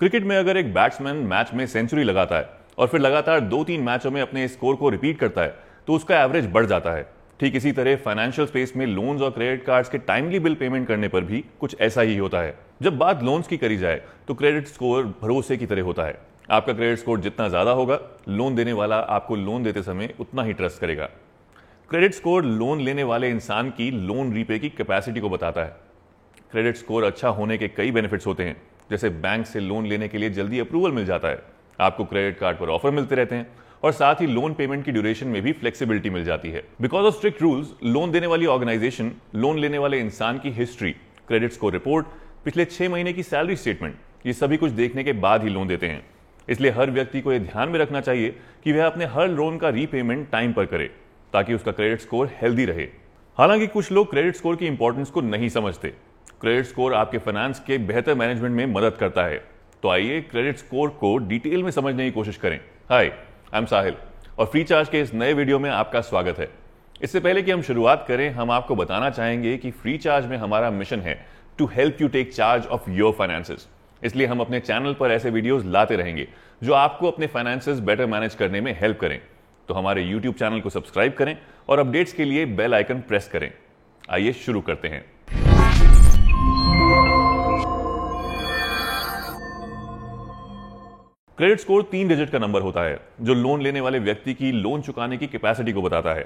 Cricket में अगर एक बैट्समैन मैच में सेंचुरी लगाता है और फिर लगातार 2-3 मैचों में अपने स्कोर को रिपीट करता है तो उसका एवरेज बढ़ जाता है। ठीक इसी तरह फाइनेंशियल स्पेस में लोन्स और क्रेडिट कार्ड्स के टाइमली बिल पेमेंट करने पर भी कुछ ऐसा ही होता है। जब बात लोन्स की करी जाए तो क्रेडिट स्कोर भरोसे की तरह होता है। आपका क्रेडिट स्कोर जितना ज्यादा होगा, लोन देने वाला आपको लोन देते समय उतना ही ट्रस्ट करेगा। क्रेडिट स्कोर लोन लेने वाले इंसान की लोन रीपे की कैपेसिटी को बताता है। क्रेडिट स्कोर अच्छा होने के कई बेनिफिट्स होते हैं, जैसे बैंक से लोन लेने के लिए जल्दी अप्रूवल मिल जाता है, आपको क्रेडिट कार्ड पर ऑफर मिलते रहते हैं और साथ ही लोन पेमेंट की ड्यूरेशन में भी फ्लेक्सिबिलिटी मिल जाती है। Because of strict rules, loan देने वाली ऑर्गेनाइजेशन लोन लेने वाले इंसान की हिस्ट्री, क्रेडिट स्कोर रिपोर्ट, पिछले 6 महीने की सैलरी स्टेटमेंट, ये सभी कुछ देखने के बाद ही लोन देते हैं। इसलिए हर व्यक्ति को यह ध्यान में रखना चाहिए कि वह अपने हर लोन का रीपेमेंट टाइम पर करे ताकि उसका क्रेडिट स्कोर हेल्दी रहे। हालांकि कुछ लोग क्रेडिट स्कोर की इंपॉर्टेंस को नहीं समझते। क्रेडिट स्कोर आपके फाइनेंस के बेहतर मैनेजमेंट में मदद करता है। तो आइए क्रेडिट स्कोर को डिटेल में समझने की कोशिश करें। हाय, आई एम साहिल और फ्री चार्ज के इस नए वीडियो में आपका स्वागत है। इससे पहले कि हम शुरुआत करें, हम आपको बताना चाहेंगे कि फ्री चार्ज में हमारा मिशन है to help you take charge of your finances. इसलिए हम अपने चैनल पर ऐसे वीडियोस लाते रहेंगे जो आपको अपने फाइनेंसेस बेटर मैनेज करने में हेल्प करें। तो हमारे YouTube चैनल को सब्सक्राइब करें और अपडेट्स के लिए बेल आइकन प्रेस करें। आइए शुरू करते हैं। क्रेडिट स्कोर 3 डिजिट का नंबर होता है जो लोन लेने वाले व्यक्ति की लोन चुकाने की कैपेसिटी को बताता है।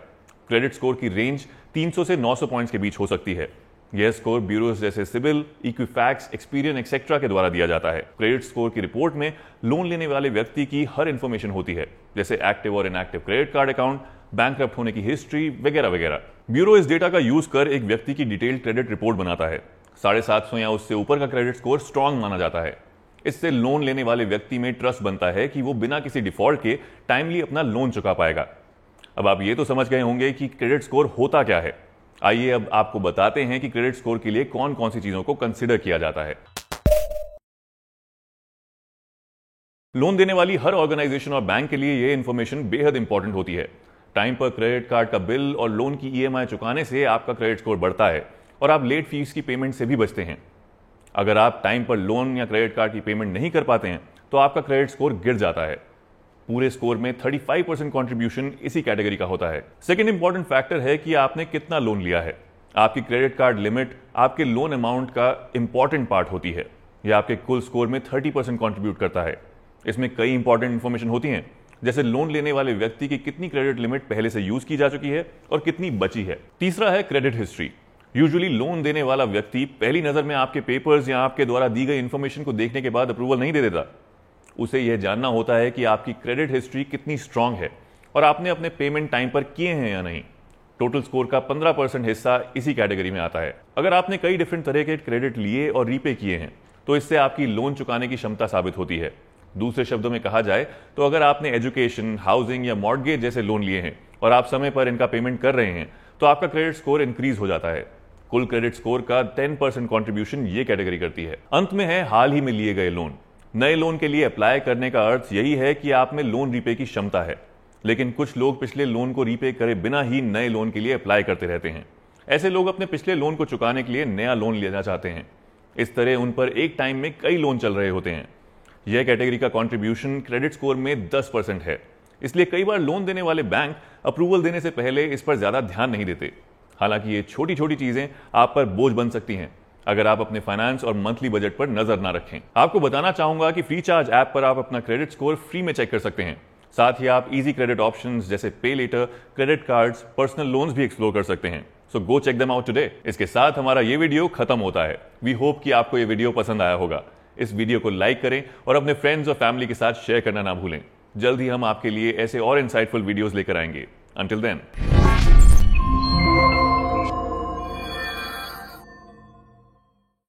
क्रेडिट स्कोर की रेंज 300 से 900 पॉइंट्स के बीच हो सकती है। यह स्कोर ब्यूरोज जैसे सिबिल, इक्विफैक्स, एक्सपीरियन एक्सेट्रा के द्वारा दिया जाता है। क्रेडिट स्कोर की रिपोर्ट में लोन लेने वाले व्यक्ति की हर इंफॉर्मेशन होती है, जैसे एक्टिव और inactive credit card account, bankrupt होने की हिस्ट्री वगैरह वगैरह। ब्यूरो इस डेटा का यूज कर एक व्यक्ति की डिटेल्ड क्रेडिट रिपोर्ट बनाता है। 750 या उससे ऊपर का क्रेडिट स्कोर स्ट्रांग माना जाता है। इससे लोन लेने वाले व्यक्ति में ट्रस्ट बनता है कि वो बिना किसी डिफॉल्ट के टाइमली अपना लोन चुका पाएगा। अब आप ये तो समझ गए होंगे कि क्रेडिट स्कोर होता क्या है। आइए अब आपको बताते हैं कि क्रेडिट स्कोर के लिए कौन कौन सी चीजों को कंसीडर किया जाता है। लोन देने वाली हर ऑर्गेनाइजेशन और बैंक के लिए यह इंफॉर्मेशन बेहद इंपॉर्टेंट होती है। टाइम पर क्रेडिट कार्ड का बिल और लोन की ईएमआई चुकाने से आपका क्रेडिट स्कोर बढ़ता है और आप लेट फीस की पेमेंट से भी बचते हैं। अगर आप टाइम पर लोन या क्रेडिट कार्ड की पेमेंट नहीं कर पाते हैं तो आपका क्रेडिट स्कोर गिर जाता है। पूरे स्कोर में 35% कंट्रीब्यूशन इसी कैटेगरी का होता है। सेकंड इंपॉर्टेंट फैक्टर है कि आपने कितना लोन लिया है। आपकी क्रेडिट कार्ड लिमिट आपके लोन अमाउंट का इंपॉर्टेंट पार्ट होती है। यह आपके कुल स्कोर में 30% कंट्रीब्यूट करता है। इसमें कई इंपॉर्टेंट इंफॉर्मेशन होती हैं, जैसे लोन लेने वाले व्यक्ति की कितनी क्रेडिट लिमिट पहले से यूज की जा चुकी है और कितनी बची है। तीसरा है क्रेडिट हिस्ट्री। यूजुअली लोन देने वाला व्यक्ति पहली नजर में आपके पेपर्स या आपके द्वारा दी गई इंफॉर्मेशन को देखने के बाद अप्रूवल नहीं दे देता। उसे यह जानना होता है कि आपकी क्रेडिट हिस्ट्री कितनी स्ट्रांग है और आपने अपने पेमेंट टाइम पर किए हैं या नहीं। टोटल स्कोर का 15% हिस्सा इसी कैटेगरी में आता है। अगर आपने कई डिफरेंट तरह के क्रेडिट लिए और रीपे किए हैं तो इससे आपकी लोन चुकाने की क्षमता साबित होती है। दूसरे शब्दों में कहा जाए तो अगर आपने एजुकेशन, हाउसिंग या मॉर्गेज जैसे लोन लिए हैं और आप समय पर इनका पेमेंट कर रहे हैं तो आपका क्रेडिट स्कोर इंक्रीज हो जाता है। कुल क्रेडिट स्कोर का 10% कंट्रीब्यूशन ये कैटेगरी करती है। अंत में है हाल ही में लिए गए लोन। नए लोन के लिए अप्लाई करने का अर्थ यही है कि आप में लोन रीपे की क्षमता है, लेकिन कुछ लोग पिछले लोन को रीपे करे बिना ही नए लोन के लिए अप्लाई करते रहते हैं। ऐसे लोग अपने पिछले लोन को चुकाने के लिए नया लोन लेना चाहते हैं। इस तरह उन पर एक टाइम में कई लोन चल रहे होते हैं। यह कैटेगरी का कंट्रीब्यूशन क्रेडिट स्कोर में 10% है। इसलिए कई बार लोन देने वाले बैंक अप्रूवल देने से पहले इस पर ज्यादा ध्यान नहीं देते। हालांकि ये छोटी छोटी चीजें आप पर बोझ बन सकती हैं अगर आप अपने फाइनेंस और मंथली बजट पर नजर ना रखें। आपको बताना चाहूंगा कि फ्री चार्ज ऐप पर आप अपना क्रेडिट स्कोर फ्री में चेक कर सकते हैं। साथ ही आप इजी क्रेडिट ऑप्शंस जैसे pay later, credit cards, personal loans भी एक्सप्लोर कर सकते हैं। So go check them out today. इसके साथ हमारा ये वीडियो खत्म होता है। वी होप कि आपको ये वीडियो पसंद आया होगा। इस वीडियो को लाइक करें और अपने फ्रेंड्स और फैमिली के साथ शेयर करना ना भूलें। जल्द ही हम आपके लिए ऐसे और इंसाइटफुल वीडियोस लेकर आएंगे। Until then.